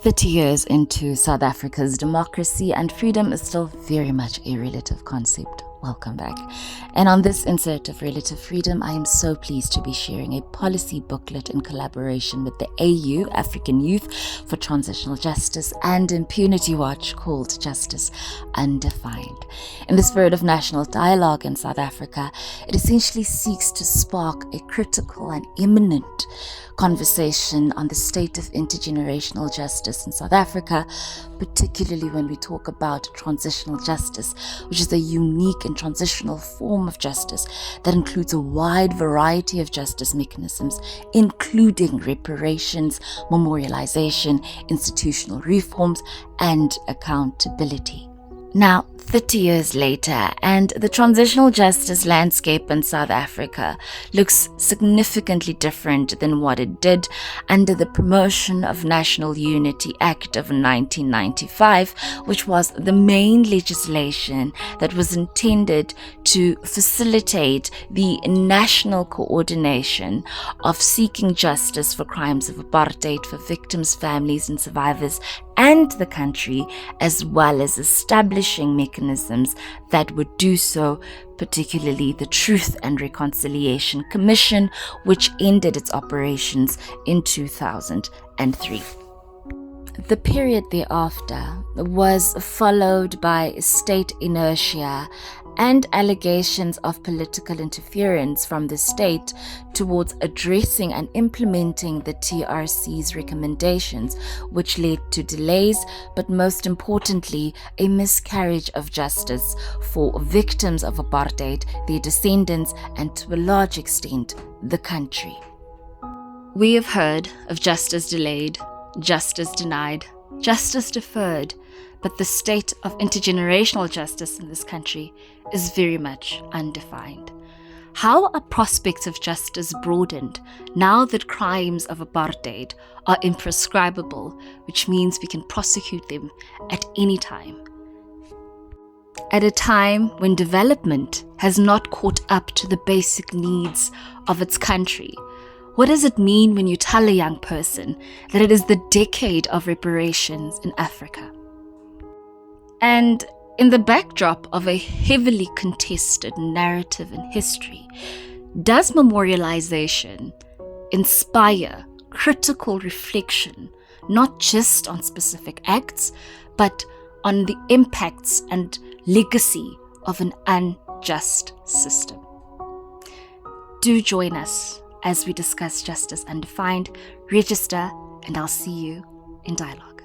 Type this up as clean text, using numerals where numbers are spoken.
30 years into South Africa's democracy, and freedom is still very much a relative concept. Welcome back. And on this insert of Relative Freedom, I am so pleased to be sharing a policy booklet in collaboration with the AU, African Youth for Transitional Justice, and Impunity Watch called Justice Undefined. In the spirit of national dialogue in South Africa, it essentially seeks to spark a critical and imminent conversation on the state of intergenerational justice in South Africa, particularly when we talk about transitional justice, which is a unique and transitional form of justice that includes a wide variety of justice mechanisms, including reparations, memorialization, institutional reforms, and accountability. Now, 30 years later, and the transitional justice landscape in South Africa looks significantly different than what it did under the Promotion of National Unity Act of 1995, which was the main legislation that was intended to facilitate the national coordination of seeking justice for crimes of apartheid for victims, families, and survivors, and the country, as well as establishing mechanisms that would do so, particularly the Truth and Reconciliation Commission, which ended its operations in 2003. The period thereafter was followed by state inertia and allegations of political interference from the state towards addressing and implementing the TRC's recommendations, which led to delays, but most importantly, a miscarriage of justice for victims of apartheid, their descendants, and to a large extent, the country. We have heard of justice delayed, justice denied, justice deferred, but the state of intergenerational justice in this country is very much undefined. How are prospects of justice broadened now that crimes of apartheid are imprescribable, which means we can prosecute them at any time? At a time when development has not caught up to the basic needs of its country, what does it mean when you tell a young person that it is the decade of reparations in Africa? And in the backdrop of a heavily contested narrative in history, does memorialization inspire critical reflection, not just on specific acts, but on the impacts and legacy of an unjust system? Do join us as we discuss Justice Undefined. Register, and I'll see you in dialogue.